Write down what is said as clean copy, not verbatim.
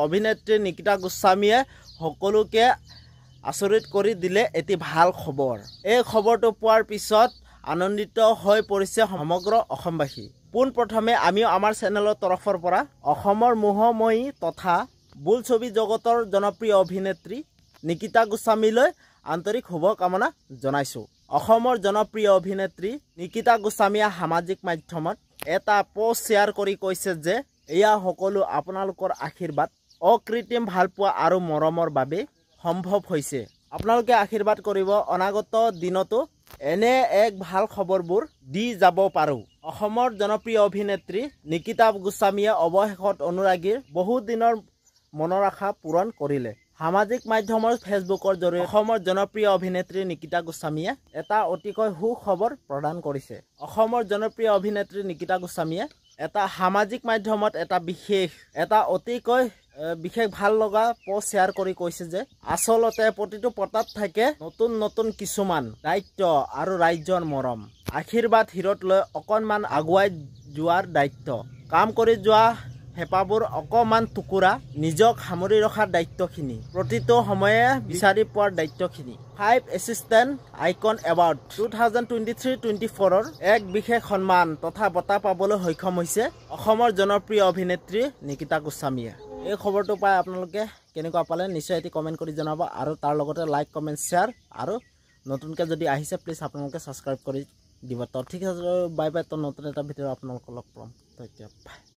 অভিনেত্ৰী নিকিতা গোস্বামীয়ে সকলোকে আচৰিত কৰি দিলে এটি ভাল খবৰ। এই খবৰটো পোৱাৰ পিছত আনন্দিত হৈ পৰিছে সমগ্ৰ অসমবাসী। পোনপ্ৰথমে আমিও আমাৰ চেনেলৰ তৰফৰ পৰা অসমৰ মোহময়ী তথা বোলছবি জগতৰ জনপ্ৰিয় অভিনেত্ৰী নিকিতা গোস্বামীলৈ আন্তৰিক শুভকামনা জনাইছোঁ। অসমৰ জনপ্ৰিয় অভিনেত্ৰী নিকিতা গোস্বামীয়ে সামাজিক মাধ্যমত এটা পোষ্ট শ্বেয়াৰ কৰি কৈছে যে এয়া সকলো আপোনালোকৰ আশীৰ্বাদ, অকৃত্ৰিম ভালপোৱা আৰু মৰমৰ বাবে সম্ভৱ হৈছে। আপোনালোকে আশীৰ্বাদ কৰিব, অনাগত দিনতো এনে এক ভাল খবৰবোৰ দি যাব পাৰোঁ। অসমৰ জনপ্ৰিয় অভিনেত্ৰী নিকিতা গোস্বামীয়ে অৱশেষত অনুৰাগীৰ বহু দিনৰ মনৰ আশা পূৰণ কৰিলে। সামাজিক মাধ্যমৰ ফেচবুকৰ জৰিয়তে অসমৰ জনপ্ৰিয় অভিনেত্ৰী নিকিতা গোস্বামীয়ে এটা অতিকৈ সুখবৰ প্ৰদান কৰিছে। অসমৰ জনপ্ৰিয় অভিনেত্ৰী নিকিতা গোস্বামীয়ে এটা সামাজিক মাধ্যমত এটা অতিকৈ বিশেষ ভাল লগা পোষ্ট শ্বেয়াৰ কৰি কৈছে যে আচলতে প্ৰতিটো পতাত থাকে নতুন নতুন কিছুমান দায়িত্ব আৰু ৰাইজৰ মৰম, আশীৰ্বাদ হিৰত লৈ অকণমান আগুৱাই যোৱাৰ দায়িত্ব, কাম কৰি যোৱা হেঁপাবোৰ অকণমান টুকুৰা নিজক সামৰি ৰখাৰ দায়িত্বখিনি, প্ৰতিটো সময়ে বিচাৰি পোৱাৰ দায়িত্বখিনি। 5 এছিষ্টেণ্ট আইকন এৱাৰ্ড 2023-24 এক বিশেষ সন্মান তথা বঁটা পাবলৈ সক্ষম হৈছে অসমৰ জনপ্ৰিয় অভিনেত্ৰী নিকিতা গোস্বামীয়ে। এই খবৰটো পাই আপোনালোকে কেনেকুৱা পালে নিশ্চয় এটি কমেণ্ট কৰি জনাব আৰু তাৰ লগতে লাইক, কমেণ্ট, শ্বেয়াৰ আৰু নতুনকৈ যদি আহিছে প্লিজ আপোনালোকে ছাবস্ক্ৰাইব কৰি দিব। তো ঠিক আছে, বাই বাই। তো নতুন এটা ভিডিঅ' আপোনালোকক লগ পাম। তো এতিয়া বাই।